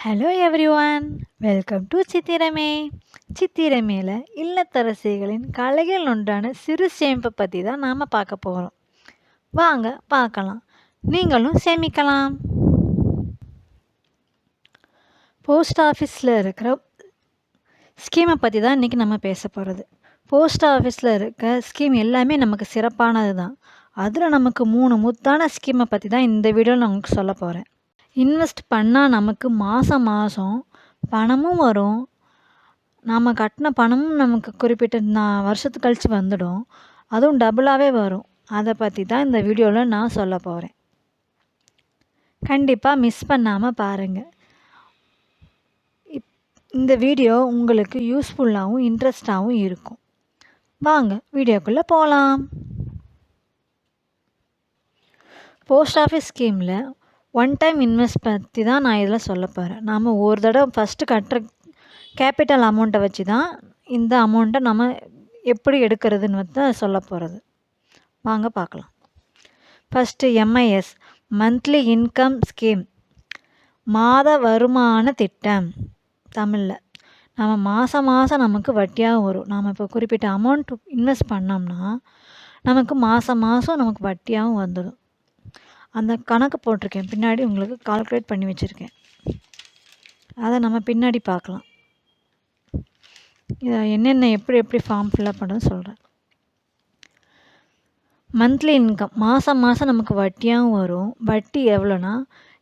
Hello everyone, welcome to சித்திரமே. சித்திரமேல இல்லத்தரசிகளின் கலைகள் ஒன்றான சிறு சேமிப்பை பற்றி தான் நாம் பார்க்க போகிறோம். வாங்க பார்க்கலாம், நீங்களும் சேமிக்கலாம். போஸ்ட் ஆஃபீஸில் இருக்கிற ஸ்கீமை பற்றி தான் இன்றைக்கி நம்ம பேச போகிறது. போஸ்ட் ஆஃபீஸில் இருக்க ஸ்கீம் எல்லாமே நமக்கு சிறப்பானது தான். அதில் நமக்கு 3 முத்தான ஸ்கீமை பற்றி தான் இந்த வீடியோவில் நான் உங்களுக்கு சொல்ல போகிறேன். இன்வெஸ்ட் பண்ணால் நமக்கு மாதம் மாதம் பணமும் வரும், நாம் கட்டின பணமும் நமக்கு குறிப்பிட்ட வருஷத்துக்கு கழித்து வந்துடும், அதுவும் டபுளாகவே வரும். அதை பற்றி தான் இந்த வீடியோவில் நான் சொல்ல போகிறேன். கண்டிப்பாக மிஸ் பண்ணாமல் பாருங்கள். இந்த வீடியோ உங்களுக்கு யூஸ்ஃபுல்லாகவும் இன்ட்ரெஸ்டாகவும் இருக்கும். வாங்க வீடியோக்குள்ளே போகலாம். போஸ்ட் ஆஃபீஸ் ஸ்கீமில் ஒன் டைம் இன்வெஸ்ட் பற்றி தான் நான் இதில் சொல்ல போகிறேன். நாம் ஒரு தடவை ஃபஸ்ட்டு கட்டுற கேபிட்டல் அமௌண்ட்டை வச்சு தான் இந்த அமௌண்ட்டை நம்ம எப்படி எடுக்கிறதுன்னு தான் சொல்ல போகிறது. வாங்க பார்க்கலாம். First MIS, monthly income scheme, மாத வருமான திட்டம். தமிழில் நம்ம மாதம் மாதம் நமக்கு வட்டியாக வரும். நாம் இப்போ குறிப்பிட்ட அமௌண்ட் இன்வெஸ்ட் பண்ணோம்னா நமக்கு மாதம் மாதம் நமக்கு வட்டியாகவும் வந்துடும். அந்த கணக்கு போட்டிருக்கேன், பின்னாடி உங்களுக்கு கால்குலேட் பண்ணி வச்சுருக்கேன், அதை நம்ம பின்னாடி பார்க்கலாம். இதை என்னென்ன எப்படி ஃபார்ம் ஃபில்அப் பண்ணுறது சொல்கிறேன். மந்த்லி இன்கம் மாதம் மாதம் நமக்கு வட்டியாகவும் வரும். வட்டி எவ்வளோனா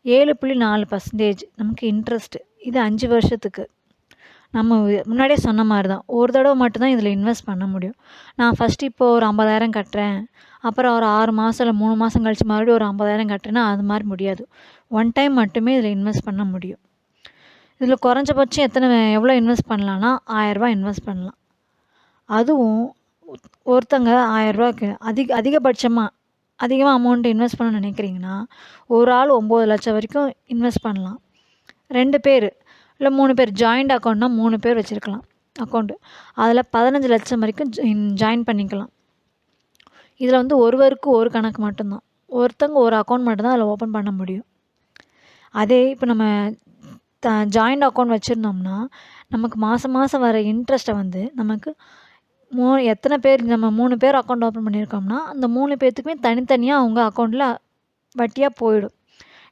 7.4% நமக்கு இன்ட்ரெஸ்ட்டு. இது 5 வருஷத்துக்கு. நம்ம முன்னாடியே சொன்ன மாதிரி தான், ஒரு தடவை மட்டும்தான் இதில் இன்வெஸ்ட் பண்ண முடியும். நான் ஃபஸ்ட்டு இப்போது ஒரு 50,000 கட்டுறேன், அப்புறம் ஒரு 6 மாதம் இல்லை 3 மாதம் கழித்து மறுபடியும் ஒரு 50,000 கட்டுறேன்னா அது மாதிரி முடியாது. ஒன் டைம் மட்டுமே இதில் இன்வெஸ்ட் பண்ண முடியும். இதில் குறைஞ்சபட்சம் எவ்வளோ இன்வெஸ்ட் பண்ணலான்னா 1000 ரூபா இன்வெஸ்ட் பண்ணலாம். அதுவும் ஒருத்தங்க 1000 ரூபாய்க்கு அதிகமாக அமௌண்ட் இன்வெஸ்ட் பண்ண நினைக்கிறீங்கன்னா ஒரு ஆள் 9 லட்சம் வரைக்கும் இன்வெஸ்ட் பண்ணலாம். 2 பேர் இல்லை 3 பேர் ஜாயிண்ட் அக்கௌண்ட்னா 3 பேர் வச்சுருக்கலாம் அக்கௌண்ட்டு. அதில் 15 லட்சம் வரைக்கும் ஜாயின் பண்ணிக்கலாம். இதில் வந்து ஒருவருக்கு ஒரு கணக்கு மட்டும்தான், ஒருத்தங்க ஒரு அக்கௌண்ட் மட்டும்தான் அதில் ஓப்பன் பண்ண முடியும். அதே இப்போ நம்ம ஜாயிண்ட் அக்கௌண்ட் வச்சுருந்தோம்னா நமக்கு மாதம் மாதம் வர இன்ட்ரெஸ்ட்டை வந்து நமக்கு எத்தனை பேர் நம்ம 3 பேர் அக்கௌண்ட் ஓப்பன் பண்ணியிருக்கோம்னா அந்த 3 பேர்த்துக்குமே தனித்தனியாக அவங்க அக்கௌண்ட்டில் வட்டியாக போயிடும்.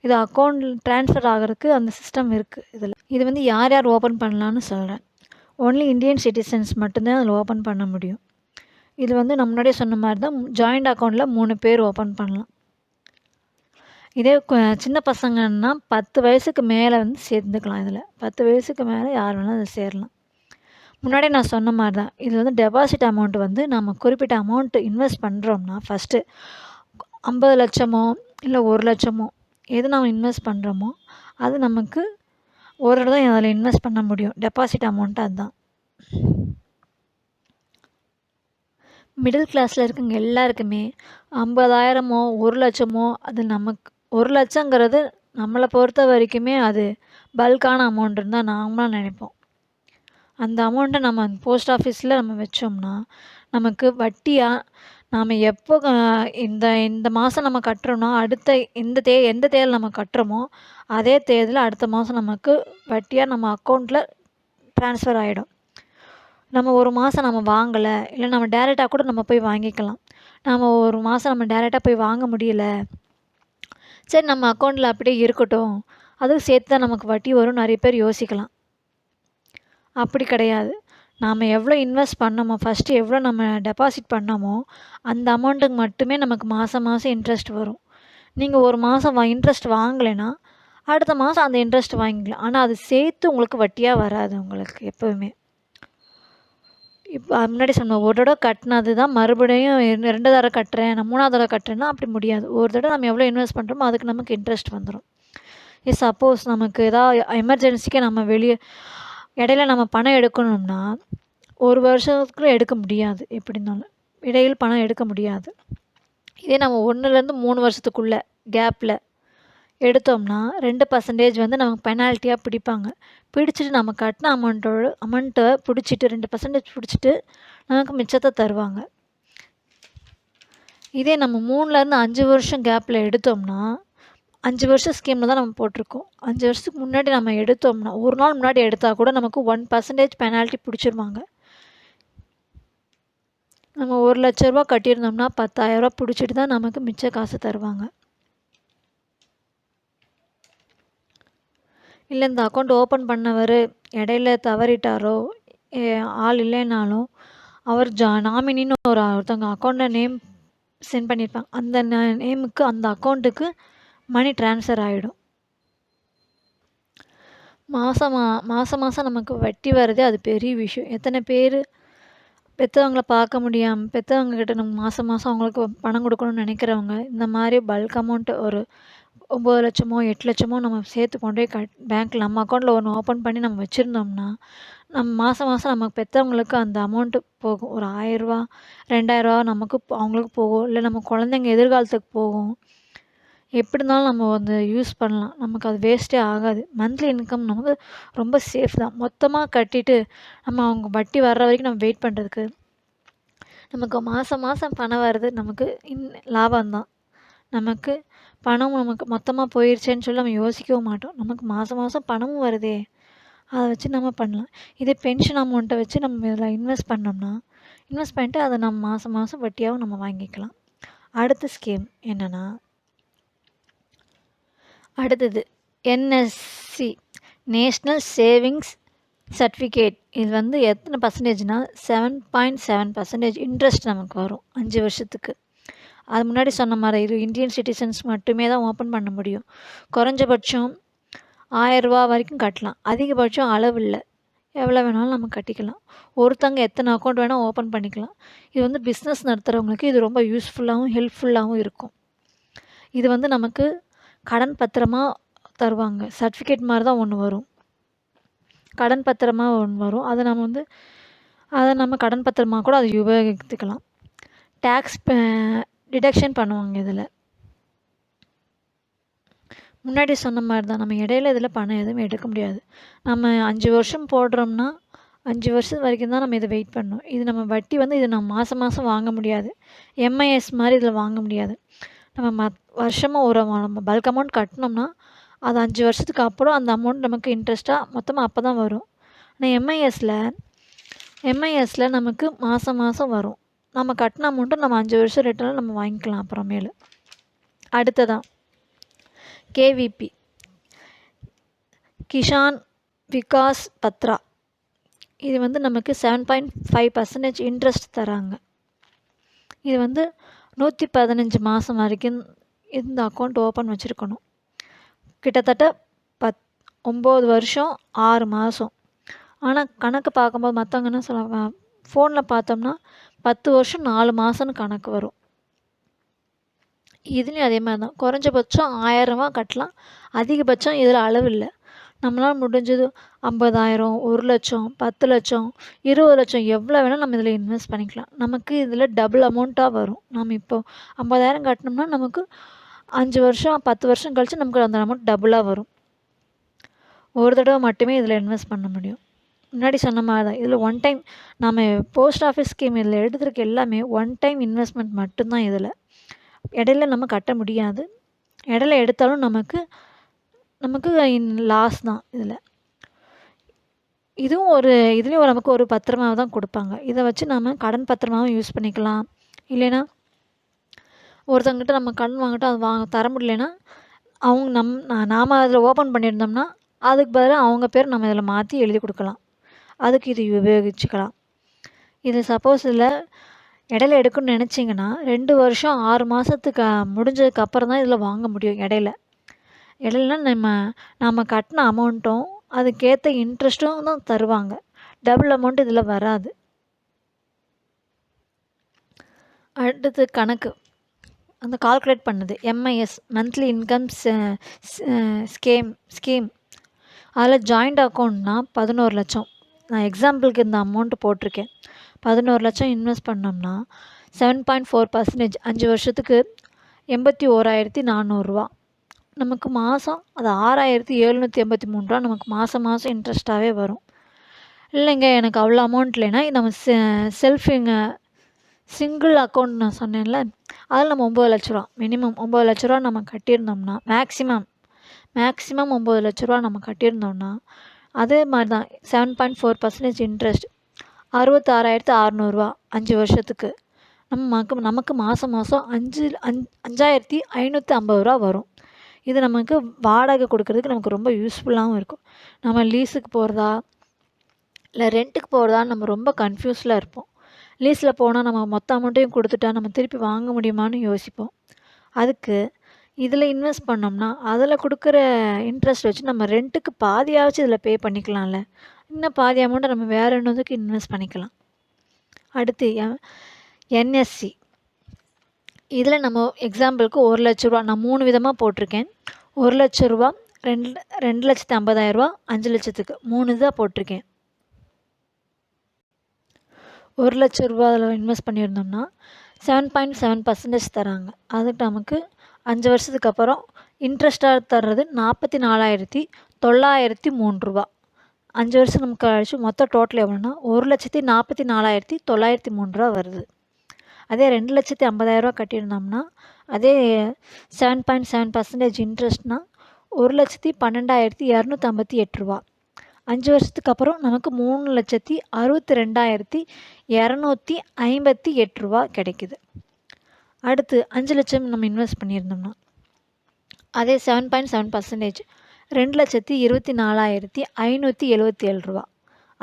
இது அக்கௌண்ட் ட்ரான்ஸ்ஃபர் ஆகிறதுக்கு அந்த சிஸ்டம் இருக்குது. இது வந்து யார் யார் ஓப்பன் பண்ணலான்னு சொல்கிறேன். ஓன்லி இந்தியன் சிட்டிசன்ஸ் மட்டும்தான் அதில் ஓப்பன் பண்ண முடியும். இது வந்து நம்ம முன்னாடியே சொன்ன மாதிரி தான், ஜாயிண்ட் அக்கௌண்ட்டில் 3 பேர் ஓப்பன் பண்ணலாம். இதே சின்ன பசங்கன்னா 10 வயசுக்கு மேலே வந்து சேர்ந்துக்கலாம். இதில் 10 வயசுக்கு மேலே யார் வேணாலும் அதில் சேரலாம். முன்னாடியே நான் சொன்ன மாதிரி தான், இது வந்து டெபாசிட் அமௌண்ட் வந்து நம்ம குறிப்பிட்ட அமௌண்ட்டு இன்வெஸ்ட் பண்ணுறோம்னா ஃபஸ்ட்டு 50 லட்சமோ இல்லை 1 லட்சமோ எது நம்ம இன்வெஸ்ட் பண்ணுறோமோ அது நமக்கு ஒரு தடவை தான் அதில் இன்வெஸ்ட் பண்ண முடியும். டெபாசிட் அமௌண்ட்டு அதுதான். மிடில் கிளாஸில் இருக்கவங்க எல்லாருக்குமே 50,000மோ 1 லட்சமோ அது நமக்கு 1 லட்சங்கிறது நம்மளை பொறுத்த வரைக்குமே அது பல்கான அமௌண்ட்டுன்னு தான் நாமளாக நினைப்போம். அந்த அமௌண்ட்டை நம்ம போஸ்ட் ஆஃபீஸில் நம்ம வச்சோம்னா நமக்கு வட்டியாக நாம் எப்போ இந்த மாதம் நம்ம கட்டுறோன்னா அடுத்த எந்த தேதியில் நம்ம கட்டுறோமோ அதே தேதியில் அடுத்த மாதம் நமக்கு வட்டியாக நம்ம அக்கௌண்ட்டில் ட்ரான்ஸ்ஃபர் ஆகிடும். நம்ம ஒரு மாதம் நம்ம வாங்கலை, இல்லை நம்ம டேரெக்டாக கூட நம்ம போய் வாங்கிக்கலாம். நம்ம ஒரு மாதம் நம்ம டேரெக்டாக போய் வாங்க முடியல, சரி நம்ம அக்கௌண்ட்டில் அப்படியே இருக்கட்டும், அதுவும் சேர்த்து தான் நமக்கு வட்டி வரும் நிறைய பேர் யோசிக்கலாம். அப்படி கிடையாது. நாம் எவ்வளோ இன்வெஸ்ட் பண்ணோமோ ஃபஸ்ட்டு எவ்வளோ நம்ம டெபாசிட் பண்ணோமோ அந்த அமௌண்ட்டுக்கு மட்டுமே நமக்கு மாதம் மாதம் இன்ட்ரெஸ்ட் வரும். நீங்கள் ஒரு மாதம் இன்ட்ரெஸ்ட் வாங்கலைன்னா அடுத்த மாதம் அந்த இன்ட்ரெஸ்ட் வாங்கிக்கலாம். ஆனால் அது சேர்த்து உங்களுக்கு வட்டியாக வராது உங்களுக்கு எப்போவுமே. இப்போ முன்னாடி சொன்ன ஒரு தடவை கட்டினது தான் மறுபடியும் 2 தடவை கட்டுறேன், நான் 3ஆவது தடவை கட்டுறேன்னா அப்படி முடியாது. ஒரு தடவை நம்ம எவ்வளோ இன்வெஸ்ட் பண்ணுறோமோ அதுக்கு நமக்கு இன்ட்ரெஸ்ட் வந்துடும். சப்போஸ் நமக்கு ஏதாவது எமர்ஜென்சிக்கு நம்ம இடையில நம்ம பணம் எடுக்கணும்னா 1 வருஷத்துக்குள்ளே எடுக்க முடியாது, எப்படி இருந்தாலும் இடையில் பணம் எடுக்க முடியாது. இதே நம்ம 1லேருந்து 3 வருஷத்துக்குள்ளே கேப்பில் எடுத்தோம்னா 2% வந்து நமக்கு பெனால்ட்டியாக பிடிப்பாங்க. பிடிச்சிட்டு நம்ம கட்டின அமௌண்ட்டை பிடிச்சிட்டு 2% பிடிச்சிட்டு நமக்கு மிச்சத்தை தருவாங்க. இதே நம்ம 3லேருந்து 5 வருஷம் கேப்பில் எடுத்தோம்னா 5 வருஷம் ஸ்கீமில் தான் நம்ம போட்டிருக்கோம். 5 வருஷத்துக்கு முன்னாடி நம்ம எடுத்தோம்னா, ஒரு நாள் முன்னாடி எடுத்தால் கூட நமக்கு 1% பெனால்ட்டி பிடிச்சிருவாங்க. நம்ம ரூ. 1,00,000 கட்டியிருந்தோம்னா ரூ. 10,000 பிடிச்சிட்டு தான் நமக்கு மிச்ச காசு தருவாங்க. இல்லை இந்த அக்கௌண்ட் ஓப்பன் பண்ணவர் இடையில தவறிட்டாரோ, ஆள் இல்லைனாலும் அவர் நாமினின்னு ஒருத்தவங்க அக்கௌண்ட்டில் நேம் சென்ட் பண்ணியிருப்பாங்க. அந்த நேமுக்கு அந்த அக்கௌண்ட்டுக்கு மணி ட்ரான்ஸ்ஃபர் ஆகிடும். மாதம் நமக்கு வட்டி வர்றதே அது பெரிய விஷயம். எத்தனை பேர் பெற்றவங்கள பார்க்க முடியாமல் பெற்றவங்கக்கிட்ட நம்ம மாதம் அவங்களுக்கு பணம் கொடுக்கணும்னு நினைக்கிறவங்க இந்த மாதிரி பல்க் அமௌண்ட்டு ஒரு 9 லட்சமோ 8 லட்சமோ நம்ம சேர்த்து கொண்டு போய் பேங்க்கில் நம்ம அக்கௌண்ட்டில் ஒன்று ஓப்பன் பண்ணி நம்ம வச்சுருந்தோம்னா நம்ம மாதம் நமக்கு பெற்றவங்களுக்கு அந்த அமௌண்ட்டு போகும். ஒரு 1000ரூவா 2000ரூவா நமக்கு அவங்களுக்கு போகும். இல்லை நம்ம குழந்தைங்க எதிர்காலத்துக்கு போகும். எப்படி இருந்தாலும் நம்ம வந்து யூஸ் பண்ணலாம். நமக்கு அது வேஸ்ட்டே ஆகாது. மந்த்லி இன்கம் நமக்கு ரொம்ப சேஃப் தான். மொத்தமாக கட்டிட்டு நம்ம அவங்க வட்டி வர்ற வரைக்கும் நம்ம வெயிட் பண்ணுறதுக்கு நமக்கு மாதம் பணம் வர்றது நமக்கு லாபம்தான். நமக்கு பணம் நமக்கு மொத்தமாக போயிடுச்சேன்னு சொல்லி நம்ம யோசிக்கவும் மாட்டோம். நமக்கு மாதம் பணமும் வருதே, அதை வச்சு நம்ம பண்ணலாம். இதே பென்ஷன் அமௌண்ட்டை வச்சு நம்ம இதில் இன்வெஸ்ட் பண்ணோம்னா இன்வெஸ்ட் பண்ணிட்டு அதை நம்ம மாதம் வட்டியாகவும் நம்ம வாங்கிக்கலாம். அடுத்த ஸ்கீம் என்னென்னா, அடுத்தது என்எஸ்சி நேஷ்னல் சேவிங்ஸ் சர்டிஃபிகேட். இது வந்து எத்தனை பர்சன்டேஜ்னால் 7.7% இன்ட்ரெஸ்ட் நமக்கு வரும் 5 வருஷத்துக்கு. அது முன்னாடி சொன்ன மாதிரி இது இந்தியன் சிட்டிசன்ஸ் மட்டுமே தான் ஓப்பன் பண்ண முடியும். குறைஞ்சபட்சம் 1000 ரூபா வரைக்கும் கட்டலாம். அதிகபட்சம் அளவு இல்லை, எவ்வளோ வேணாலும் நம்ம கட்டிக்கலாம். ஒருத்தங்க எத்தனை அக்கௌண்ட் வேணால் ஓப்பன் பண்ணிக்கலாம். இது வந்து பிஸ்னஸ் நடத்துகிறவங்களுக்கு இது ரொம்ப யூஸ்ஃபுல்லாகவும் ஹெல்ப்ஃபுல்லாகவும் இருக்கும். இது வந்து நமக்கு கடன் பத்திரமாக தருவாங்க. சர்டிஃபிகேட் மாதிரி தான் ஒன்று வரும், கடன் பத்திரமாக ஒன்று வரும். அதை நம்ம கடன் பத்திரமாக கூட அதை உபயோகித்துக்கலாம். டேக்ஸ் டிடக்ஷன் பண்ணுவாங்க. இதில் முன்னாடி சொன்ன மாதிரி தான், நம்ம இடையில இதில் பணம் எதுவும் எடுக்க முடியாது. நம்ம 5 வருஷம் போடுறோம்னா 5 வருஷம் வரைக்கும் தான் நம்ம இதை வெயிட் பண்ணணும். இது நம்ம வட்டி வந்து இது நம்ம மாதம் வாங்க முடியாது. எம்ஐஎஸ் மாதிரி இதில் வாங்க முடியாது. நம்ம வருஷமாக நம்ம பல்க் அமௌண்ட் கட்டினோம்னா அது 5 வருஷத்துக்கு அப்புறம் அந்த அமௌண்ட் நமக்கு இன்ட்ரெஸ்ட்டாக மொத்தமாக அப்போ தான் வரும். ஆனால் எம்ஐஎஸில் நமக்கு மாதம் வரும். நம்ம கட்டின அமௌண்ட்டை நம்ம 5 வருஷம் ரிட்டர்னில் நம்ம வாங்கிக்கலாம் அப்புறமேலு. அடுத்ததான் கேவிபி கிஷான் விகாஸ் பத்ரா. இது வந்து நமக்கு 7.5% இன்ட்ரெஸ்ட் தராங்க. இது வந்து 115 மாதம் வரைக்கும் இந்த அக்கௌண்ட் ஓப்பன் வச்சுருக்கணும். கிட்டத்தட்ட 9 வருஷம் 6 மாதம். ஆனால் கணக்கு பார்க்கும்போது மற்றவங்க என்ன சொல்லுவாங்க, ஃபோனில் பார்த்தோம்னா 10 வருஷம் 4 மாதம்னு கணக்கு வரும். இதுலேயும் அதே மாதிரி தான், குறைஞ்சபட்சம் 1000 ரூபா கட்டலாம். அதிகபட்சம் இதில் அளவு இல்லை. நம்மளால் முடிஞ்சது 50,000, 1 லட்சம், 10 லட்சம், 20 லட்சம் எவ்வளோ வேணால் நம்ம இதில் இன்வெஸ்ட் பண்ணிக்கலாம். நமக்கு இதில் டபுள் அமௌண்ட்டாக வரும். நம்ம இப்போ 50,000 கட்டினோம்னா நமக்கு 5 வருஷம் 10 வருஷம் கழித்து நமக்கு அந்த அமௌண்ட் டபுளாக வரும். ஒரு தடவை மட்டுமே இதில் இன்வெஸ்ட் பண்ண முடியும். முன்னாடி சொன்ன மாதிரி தான், இதில் ஒன் டைம் நம்ம போஸ்ட் ஆஃபீஸ் ஸ்கீம் இதில் எடுத்துருக்க எல்லாமே ஒன் டைம் இன்வெஸ்ட்மெண்ட் மட்டும்தான். இதில் இடையில நம்ம கட்ட முடியாது. இடையில எடுத்தாலும் நமக்கு லாஸ் தான். இதுலேயும் நமக்கு ஒரு பத்திரமாக தான் கொடுப்பாங்க. இதை வச்சு நம்ம கடன் பத்திரமாகவும் யூஸ் பண்ணிக்கலாம். இல்லைன்னா ஒருத்தங்கிட்ட நம்ம கடன் வாங்கிட்டு அது தர முடியலன்னா அவங்க நாம் அதில் ஓப்பன் பண்ணியிருந்தோம்னா அதுக்கு பதிலாக அவங்க பேர் நம்ம இதில் மாற்றி எழுதி கொடுக்கலாம். அதுக்கு இது உபயோகிச்சுக்கலாம். இது சப்போஸ் இடையில எடுக்கணும்னு நினச்சிங்கன்னா 2 வருஷம் 6 மாதத்துக்கு முடிஞ்சதுக்கு அப்புறம் தான் இதில் வாங்க முடியும். இடையிலனா நம்ம கட்டின அமௌண்ட்டும் அதுக்கேற்ற இன்ட்ரெஸ்ட்டும் தான் தருவாங்க. டபுள் அமௌண்ட் இதில் வராது. அடுத்து கணக்கு அந்த கால்குலேட் பண்ணுது எம்ஐஎஸ் மந்த்லி இன்கம் ஸ்கீம். அதில் ஜாயிண்ட் அக்கௌண்ட்னா 11 லட்சம். நான் எக்ஸாம்பிளுக்கு இந்த அமௌண்ட்டு போட்டிருக்கேன். 11 லட்சம் இன்வெஸ்ட் பண்ணோம்னா 7.4% 5 வருஷத்துக்கு 81,400 ரூபா. நமக்கு மாதம் அது 6,783 ரூபா நமக்கு மாதம் இன்ட்ரெஸ்ட்டாகவே வரும். இல்லைங்க எனக்கு அவ்வளோ அமௌண்ட் இல்லைன்னா நம்ம சிங்கிள் அக்கௌண்ட் நான் சொன்னேன்ல, அதில் நம்ம 9 லட்ச ரூபா மினிமம் 9 லட்ச ரூபா நம்ம கட்டியிருந்தோம்னா மேக்ஸிமம் 9 லட்ச ரூபா நம்ம கட்டியிருந்தோம்னா அதே மாதிரி தான் 7.4% இன்ட்ரெஸ்ட் 66,600 5 வருஷத்துக்கு நமக்கு மாதம் 5,550 வரும். இது நமக்கு வாடகை கொடுக்கறதுக்கு நமக்கு ரொம்ப யூஸ்ஃபுல்லாகவும் இருக்கும். நம்ம லீஸுக்கு போகிறதா இல்லை ரெண்ட்டுக்கு போகிறதான்னு நம்ம ரொம்ப கன்ஃபியூஸில் இருப்போம். லீஸில் போனால் நம்ம மொத்த அமௌண்ட்டையும் கொடுத்துட்டா நம்ம திருப்பி வாங்க முடியுமான்னு யோசிப்போம். அதுக்கு இதில் இன்வெஸ்ட் பண்ணோம்னா அதில் கொடுக்குற இன்ட்ரெஸ்ட் வச்சு நம்ம ரெண்ட்டுக்கு பாதியாச்சும் இதில் பே பண்ணிக்கலாம்ல. இன்னும் பாதி அமௌண்ட்டை நம்ம வேறு இன்னொதுக்கு இன்வெஸ்ட் பண்ணிக்கலாம். அடுத்து என்எஸ்சி இதில் நம்ம எக்ஸாம்பிளுக்கு 1 லட்ச ரூபா நான் 3 விதமாக போட்டிருக்கேன். 1 லட்ச ரூபா 2,50,000 5 லட்சத்துக்கு 3 இதாக போட்டிருக்கேன். 1 லட்ச ரூபா அதில் இன்வெஸ்ட் பண்ணியிருந்தோம்னா 7.7% தராங்க. அதுக்கு நமக்கு 5 வருஷத்துக்கு அப்புறம் இன்ட்ரெஸ்ட்டாக தர்றது 44,903 5 வருஷம் நமக்கு கழிச்சு மொத்தம் டோட்டல் எவ்வளோன்னா 1,44,903 வருது. அதே 2,50,000 கட்டியிருந்தோம்னா அதே 7.7% இன்ட்ரெஸ்ட்னால் 1,12,258 5 வருஷத்துக்கு அப்புறம் நமக்கு 3,62,258 கிடைக்குது. அடுத்து 5 லட்சம் நம்ம இன்வெஸ்ட் பண்ணியிருந்தோம்னா அதே 7.7% 2,24,577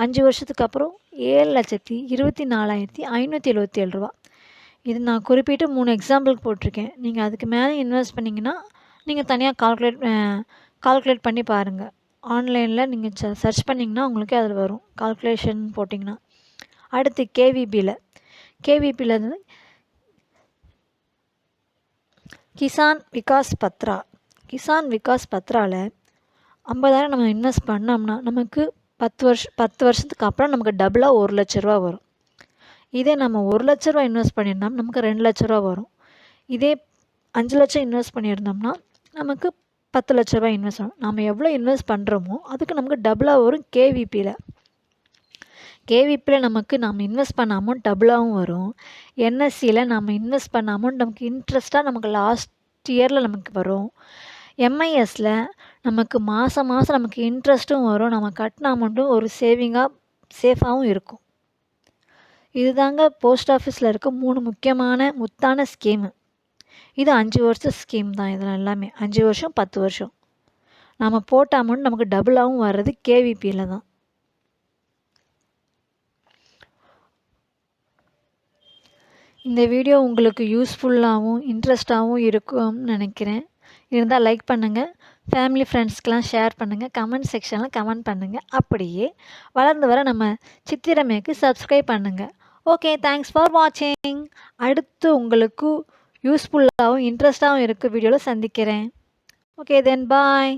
5 வருஷத்துக்கு அப்புறம் 7,24,577 இது நான் குறிப்பிட்டு 3 எக்ஸாம்பிளுக்கு போட்டிருக்கேன். நீங்கள் அதுக்கு மேலே இன்வெஸ்ட் பண்ணிங்கன்னா நீங்கள் தனியாக கால்குலேட் பண்ணி பாருங்கள். ஆன்லைனில் நீங்கள் சர்ச் பண்ணிங்கன்னா உங்களுக்கு அதில் வரும் கால்குலேஷன் போட்டிங்கன்னா. அடுத்து கேவிபியில் வந்து கிசான் விகாஸ் பத்ராவில் 50,000 நம்ம இன்வெஸ்ட் பண்ணோம்னா நமக்கு 10 வருஷத்துக்கு அப்புறம் நமக்கு டபுளாக 1 லட்ச ரூபா வரும். இதே நம்ம 1 லட்ச ரூபா இன்வெஸ்ட் பண்ணியிருந்தோம்னா நமக்கு 2 லட்ச ரூபா வரும். இதே 5 லட்சம் இன்வெஸ்ட் பண்ணியிருந்தோம்னா நமக்கு 10 லட்ச ரூபா இன்வெஸ்ட் ஆகும். நம்ம எவ்வளோ இன்வெஸ்ட் பண்ணுறோமோ அதுக்கு நமக்கு டபுளாக வரும். கேவிபியில் நமக்கு நம்ம இன்வெஸ்ட் பண்ண அமௌண்ட் டபுளாகவும் வரும். என்எஸ்சியில் நம்ம இன்வெஸ்ட் பண்ண அமௌண்ட் நமக்கு இன்ட்ரெஸ்ட்டாக நமக்கு லாஸ்ட் இயரில் நமக்கு வரும். எம்ஐஎஸில் நமக்கு மாதம் நமக்கு இன்ட்ரெஸ்ட்டும் வரும். நம்ம கட்டின அமௌண்ட்டும் ஒரு சேஃபாகவும் இருக்கும். இதுதாங்க போஸ்ட் ஆஃபீஸில் இருக்க 3 முத்தான ஸ்கீமு. இது 5 வருஷம் ஸ்கீம் தான். இதில் எல்லாமே 5 வருஷம் 10 வருஷம் நம்ம போட்ட அமௌண்ட் நமக்கு டபுளாகவும் வர்றது கேவிபியில் தான். இந்த வீடியோ உங்களுக்கு யூஸ்ஃபுல்லாகவும் இன்ட்ரெஸ்டாகவும் இருக்கும்னு நினைக்கிறேன். இருந்தால் லைக் பண்ணுங்கள், ஃபேமிலி ஃப்ரெண்ட்ஸ்க்கெலாம் ஷேர் பண்ணுங்கள், கமெண்ட் செக்ஷனில் கமெண்ட் பண்ணுங்கள். அப்படியே வளர்ந்து வர நம்ம சித்திரமேக்கு சப்ஸ்கிரைப் பண்ணுங்கள். ஓகே, தேங்க்ஸ் ஃபார் வாட்சிங். அடுத்து உங்களுக்கு யூஸ்ஃபுல்லாகவும் இன்ட்ரெஸ்டாகவும் இருக்க வீடியோவில் சந்திக்கிறேன். ஓகே தென் பாய்.